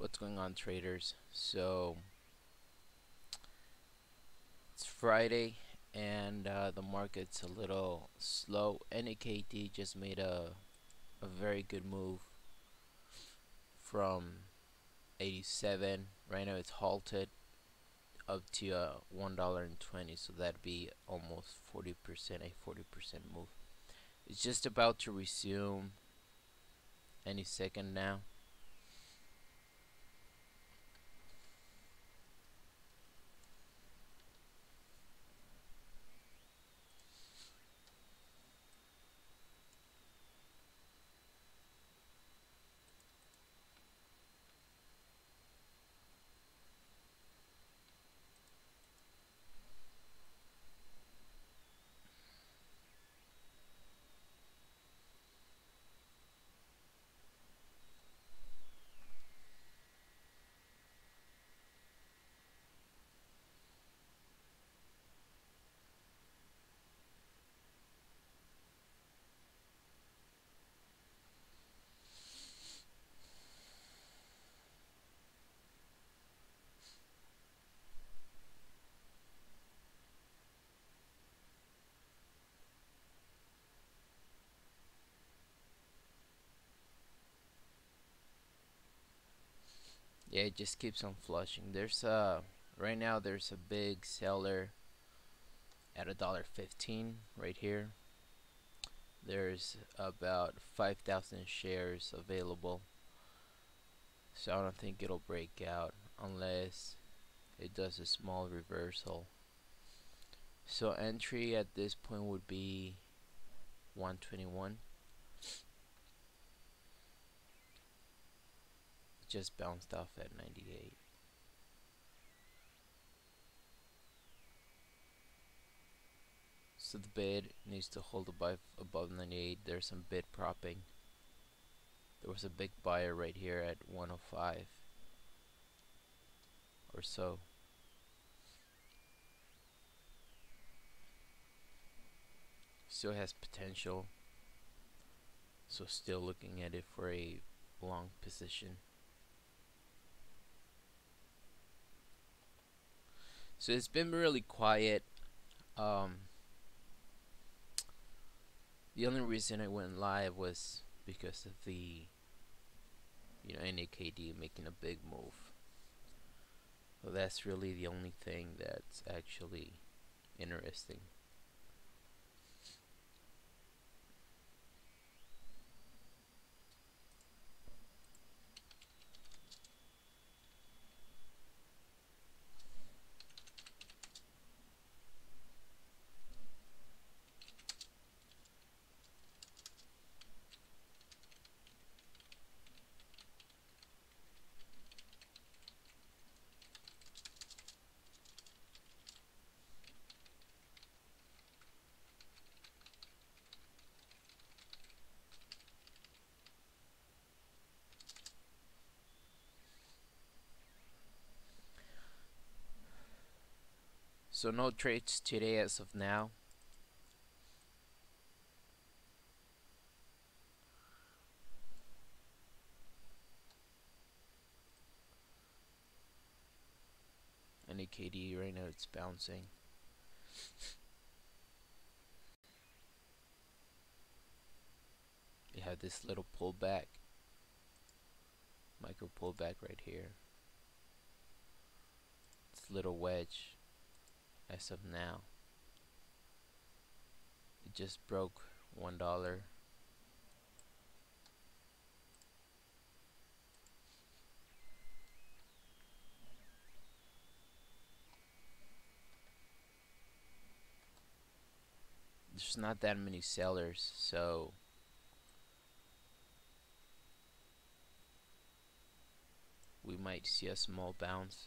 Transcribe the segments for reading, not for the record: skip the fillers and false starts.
What's going on, traders? So it's Friday and the market's a little slow. NAKD just made a very good move from 87. Right now it's halted up to $1.20, so that'd be almost 40%, a 40% move. It's just about to resume any second now. Yeah, it just keeps on flushing. There's right now there's a big seller at $1.15 right here. There's about 5,000 shares available, so I don't think it'll break out unless it does a small reversal. So entry at this point would be 121. It just bounced off at 98. So the bid needs to hold above 98. There's some bid propping. There was a big buyer right here at 105 or so. Still has potential, so still looking at it for a long position. So it's been really quiet. The only reason I went live was because of the NAKD making a big move. So that's really the only thing that's actually interesting. So no trades today as of now. NAKD right now it's bouncing. You have this little pullback, micro pullback right here. This little wedge as of now. It just broke $1. There's not that many sellers, so we might see a small bounce.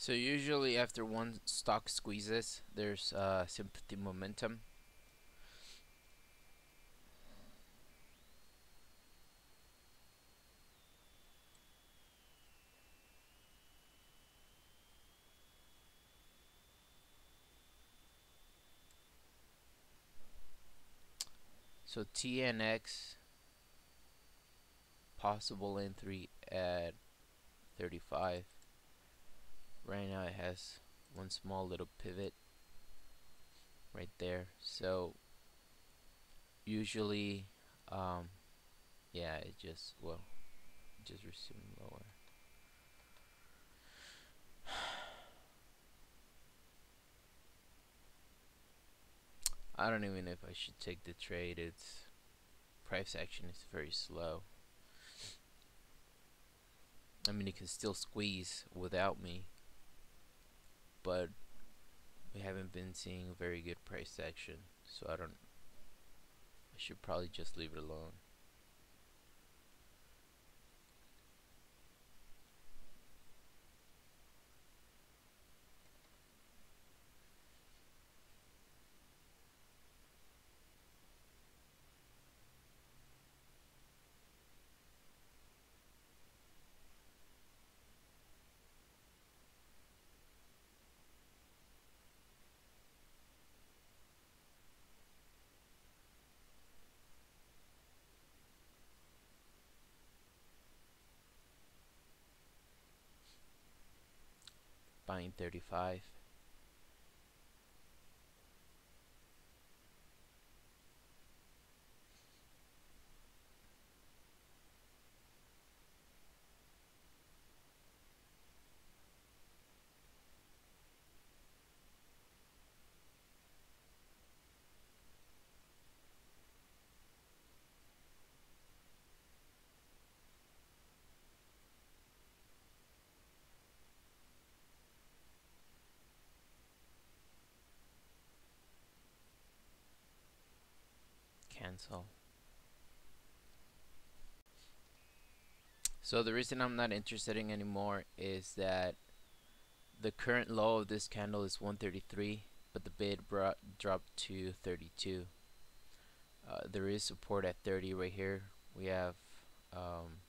So usually after one stock squeezes, there's sympathy momentum. So TNX possible entry at 35. Right now it has one small little pivot right there. So usually, um, yeah, it just just resumed lower. I don't even know if I should take the trade. Its price action is very slow. I mean, it can still squeeze without me, but we haven't been seeing very good price action, so I should probably just leave it alone. Buying 35. Cancel. So the reason I'm not interested in anymore is that the current low of this candle is 133, but the bid dropped to 32. There is support at 30 right here. We have um,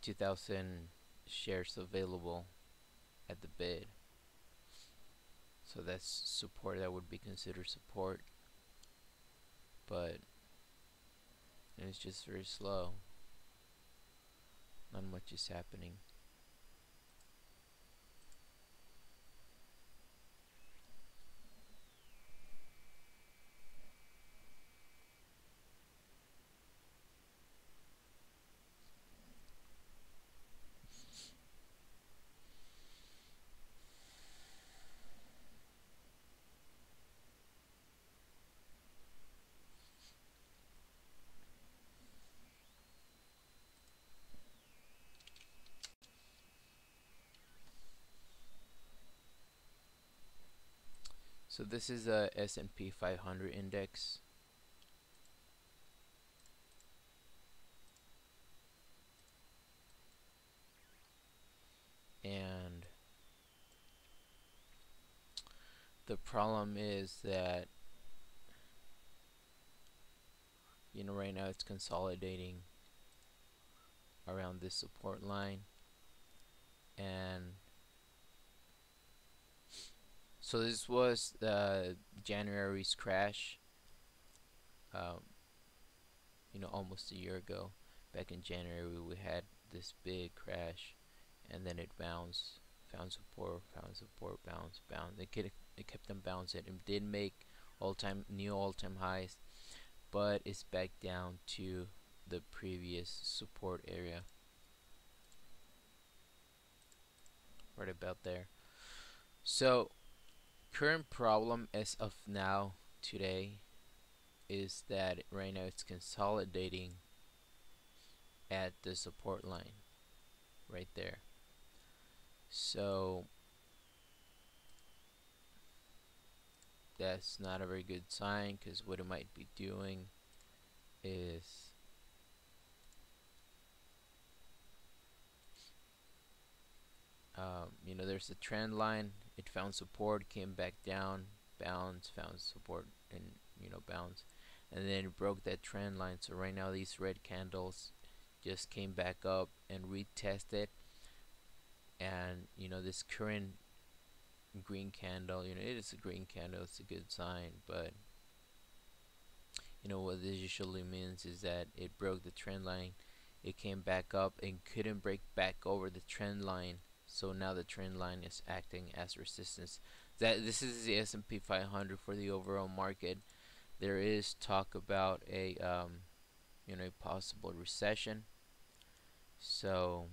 2,000 shares available at the bid. So that's support that would be considered support, but it's just very slow. Not much is happening. So this is a S&P 500 index, and the problem is that, you know, right now it's consolidating around this support line, and so this was January's crash, um, you know, almost a year ago. Back in January we had this big crash, and then it bounced, found support, bounce. It kept on bouncing. It did make new all-time highs, but it's back down to the previous support area, right about there. So current problem as of now today is that right now it's consolidating at the support line right there. So that's not a very good sign, because what it might be doing is there's a trend line. It found support, came back down, bounce, found support, and bounce, and then it broke that trend line. So right now these red candles just came back up and retested, and this current green candle, it is a green candle, it's a good sign, but what this usually means is that it broke the trend line, it came back up and couldn't break back over the trend line, so now the trend line is acting as resistance. That this is the S&P 500 for the overall market. There is talk about a possible recession. So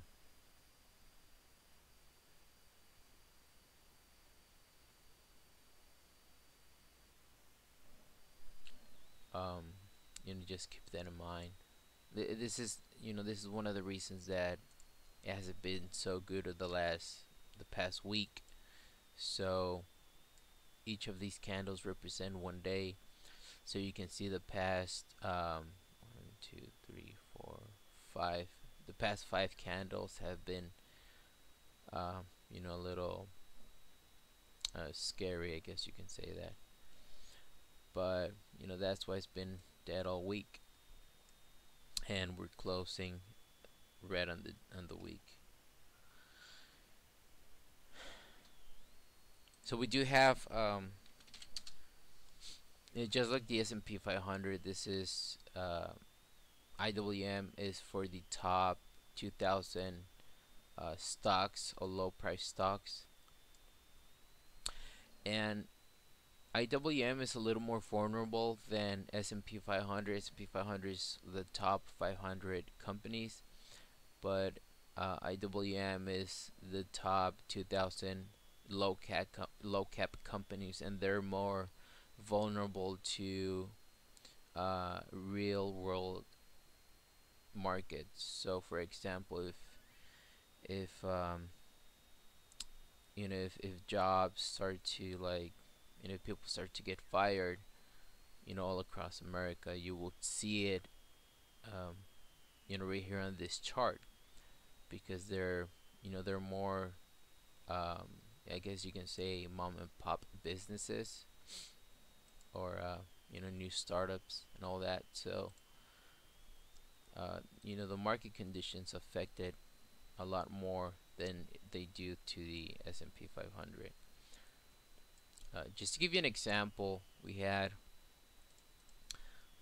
um, just keep that in mind. This is this is one of the reasons that it hasn't been so good of the past week. So each of these candles represent one day. So you can see the past 5. The past 5 candles have been a little scary, I guess you can say that. But that's why it's been dead all week, and we're closing red on the week. So we do have just like the S&P 500. This is IWM is for the top 2,000 stocks or low price stocks, and IWM is a little more vulnerable than S&P 500. S&P 500 is the top 500 companies, but IWM is the top 2,000 low cap companies, and they're more vulnerable to real world markets. So, for example, if if jobs start to people start to get fired, all across America, you will see it, right here on this chart, because they're more, I guess you can say, mom and pop businesses, or new startups and all that. So the market conditions affect it a lot more than they do to the S&P 500. Just to give you an example, we had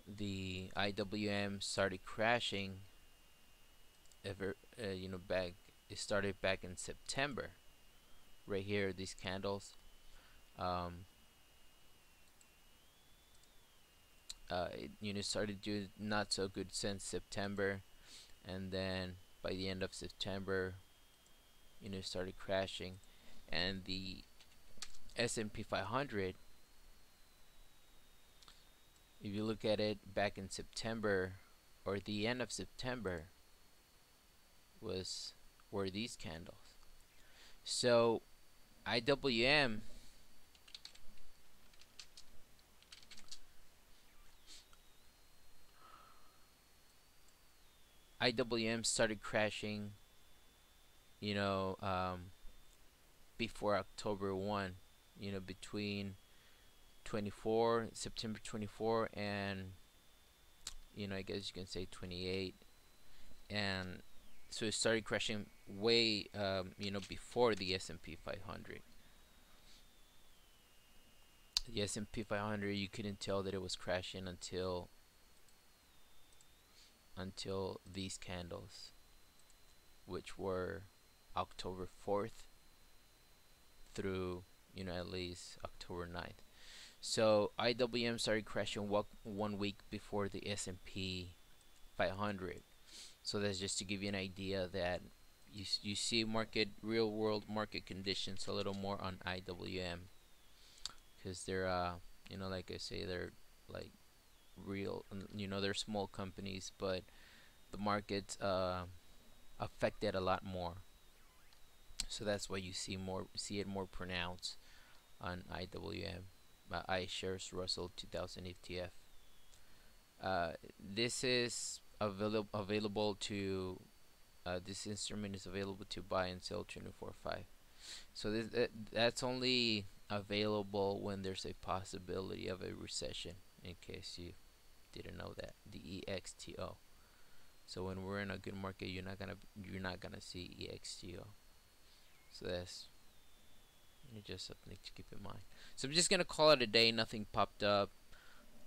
the IWM started crashing back. It started back in September. Right here, these candles. Um, it started doing not so good since September, and then by the end of September, started crashing, and the S&P 500, if you look at it back in September or the end of September, were these candles. So IWM started crashing, you know, um, before October 1, between 24 September 24 and I guess you can say 28, and so it started crashing way before the S&P 500. The S&P 500, you couldn't tell that it was crashing until these candles, which were October 4th through at least October 9th. So IWM started crashing 1 week before the S&P 500. So that's just to give you an idea that you see real world market conditions a little more on IWM, because they're like I say, they're like real, they're small companies, but the markets affected a lot more. So that's why you see it more pronounced on IWM, iShares Russell 2000 ETF. This is available to this instrument is available to buy and sell 24/5. So that's only available when there's a possibility of a recession. In case you didn't know that, the EXTO. So when we're in a good market, you're not gonna see EXTO. So that's just something to keep in mind. So I'm just gonna call it a day. Nothing popped up.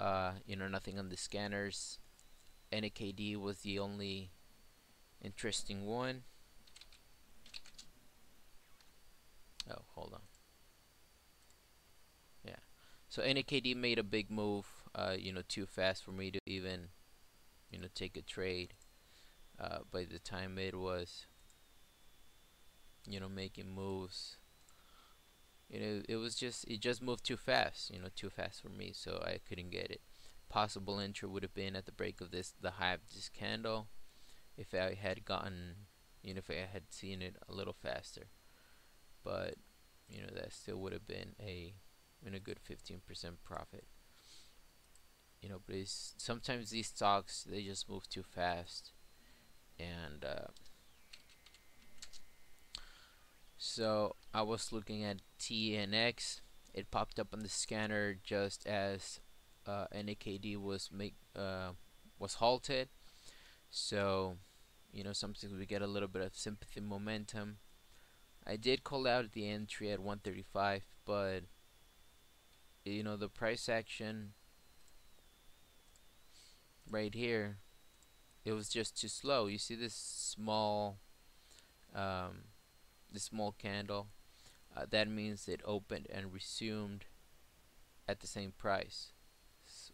Nothing on the scanners. NAKD was the only interesting one. Oh, hold on. Yeah. So NAKD made a big move. Too fast for me to even take a trade. By the time it was making moves, it just moved too fast. Too fast for me, so I couldn't get it. Possible entry would have been at the break of the high of this candle, if I had if I had seen it a little faster. But that still would have been a good 15% profit. But sometimes these stocks, they just move too fast, and so I was looking at TNX. It popped up on the scanner just as NAKD was halted. So sometimes we get a little bit of sympathy momentum. I did call out the entry at 135, but the price action right here, it was just too slow. You see um, this small candle. That means it opened and resumed at the same price,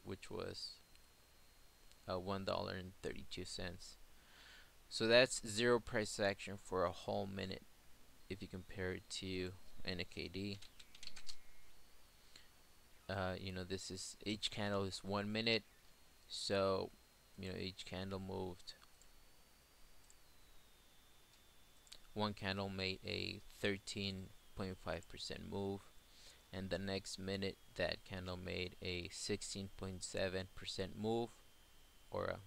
which was $1.32. So that's zero price action for a whole minute if you compare it to NAKD. This is each candle is 1 minute, so each candle moved. One candle made a 13.5% move, and the next minute that candle made a 16.7% move, or a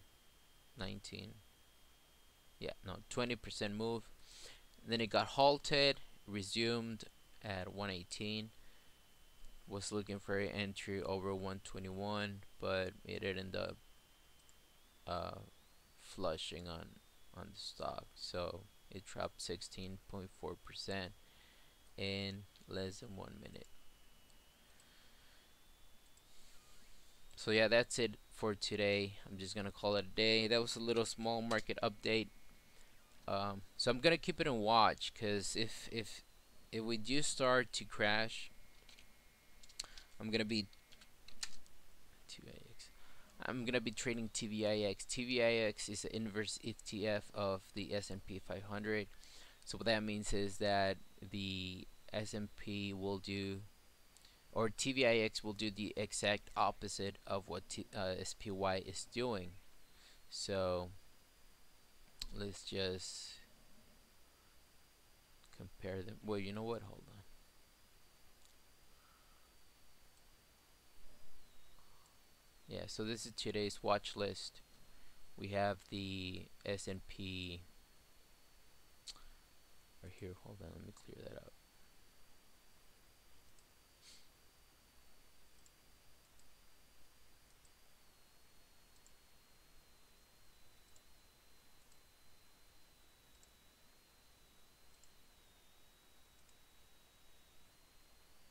19, yeah, no, 20% move. Then it got halted, resumed at 118. Was looking for an entry over 121, but it ended up uh, flushing on the stock, so it dropped 16.4% in less than 1 minute. So yeah, that's it for today. I'm just gonna call it a day. That was a little small market update. So I'm gonna keep it in watch, because if we do start to crash, I'm gonna be TVIX. I'm gonna be trading TVIX. TVIX is the inverse ETF of the S&P 500. So what that means is that the S&P will do, or TVIX will do, the exact opposite of what SPY is doing. So let's just compare them. Well, you know what? Hold on. Yeah, so this is today's watch list. We have the S&P right here. Hold on, let me clear that up.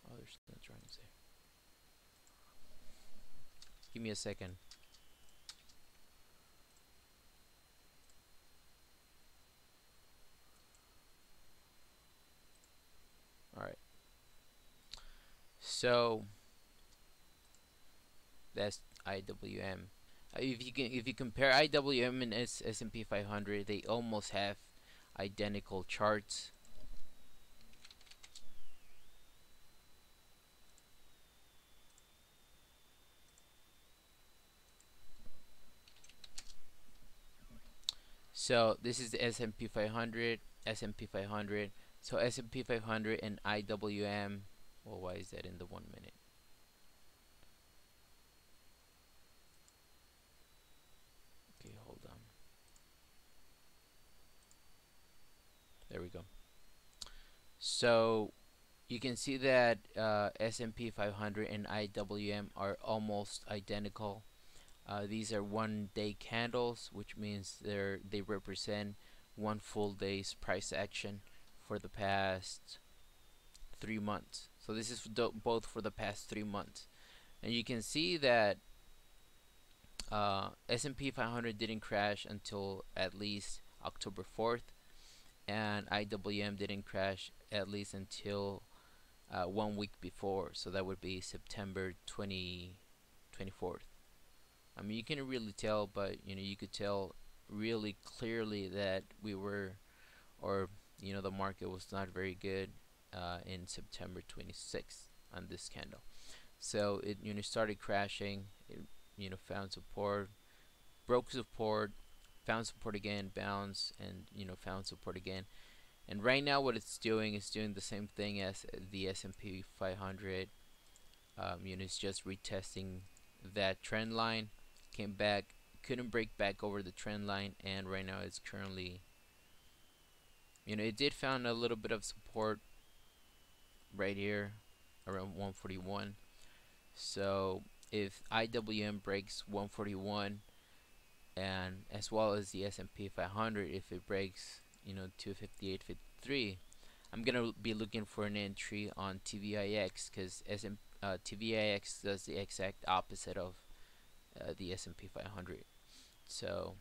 Oh, there's no drawings there. Give me a second. All right. So that's IWM. If you compare IWM and S&P 500, they almost have identical charts. So this is the S&P 500, S&P 500. So S&P 500 and IWM. Well, why is that in the 1 minute? Okay, hold on. There we go. So you can see that S&P 500 and IWM are almost identical. These are 1 day candles, which means they represent one full day's price action for the past 3 months. So this is both for the past 3 months, and you can see that S&P 500 didn't crash until at least October 4th, and IWM didn't crash at least until 1 week before. So that would be September 24th. I mean, you can really tell, but you could tell really clearly that we were, or the market was not very good in September 26th on this candle. So it started crashing. It found support, broke support, found support again, bounced, and found support again. And right now, what it's doing is doing the same thing as the S&P 500. It's just retesting that trend line. Came back, couldn't break back over the trend line, and right now it's currently, it did found a little bit of support right here around 141. So if IWM breaks 141, and as well as the S&P 500, if it breaks 258.53, I'm gonna be looking for an entry on TVIX, because TVIX does the exact opposite of the S&P 500. So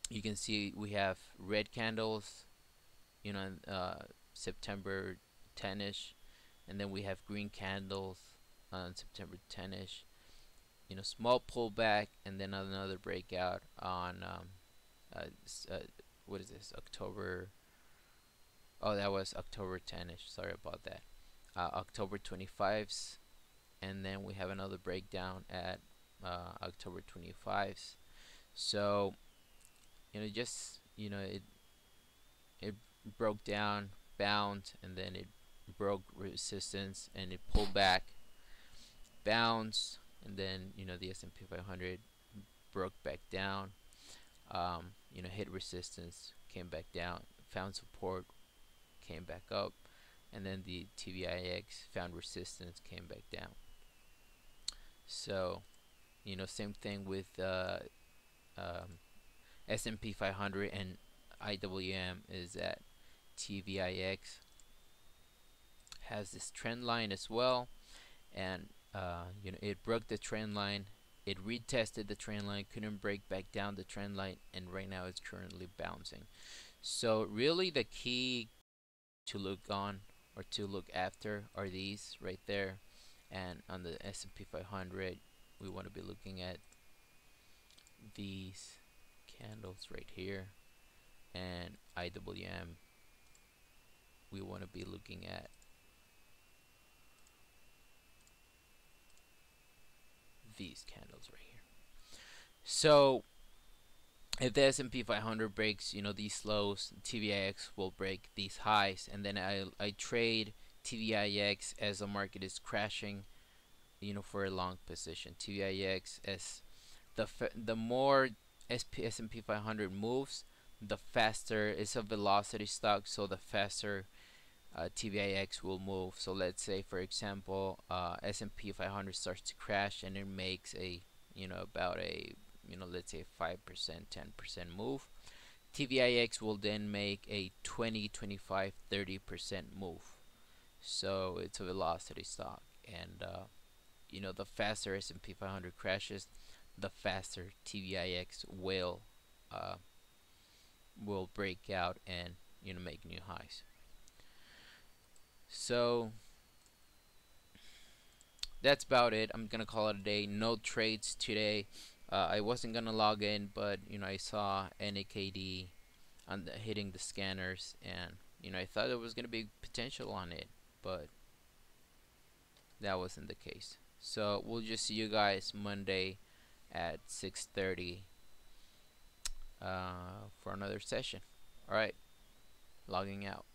you can see we have red candles, September 10ish, and then we have green candles on September 10ish. Small pullback, and then another breakout on what is this, October? Oh, that was October 10ish. Sorry about that. October 25s, and then we have another breakdown at October 25s. So just it broke down, bounced, and then it broke resistance, and it pulled back, bounced, and then the S&P 500 broke back down, hit resistance, came back down, found support, came back up, and then the TVIX found resistance, came back down. So same thing with S&P 500 and IWM, is that TVIX has this trend line as well, and it broke the trend line, it retested the trend line, couldn't break back down the trend line, and right now it's currently bouncing. So really the key to look on, or to look after, are these right there. And on the S&P 500, we want to be looking at these candles right here, and IWM, we want to be looking at these candles right here. So if the S&P 500 breaks these lows, TVIX will break these highs, and then I trade TVIX as the market is crashing for a long position. TVIX, as the more S&P 500 moves, the faster, it's a velocity stock, so the faster TVIX will move. So let's say, for example, S&P 500 starts to crash, and it makes a about a let's say 5%, 10% move. TVIX will then make a 20, 25, 30% move. So it's a velocity stock, and the faster S&P 500 crashes, the faster TVIX will break out and make new highs. So that's about it. I'm gonna call it a day. No trades today. I wasn't gonna log in, but I saw NAKD hitting the scanners, and I thought there was gonna be potential on it, but that wasn't the case. So we'll just see you guys Monday at 6:30 for another session. All right, logging out.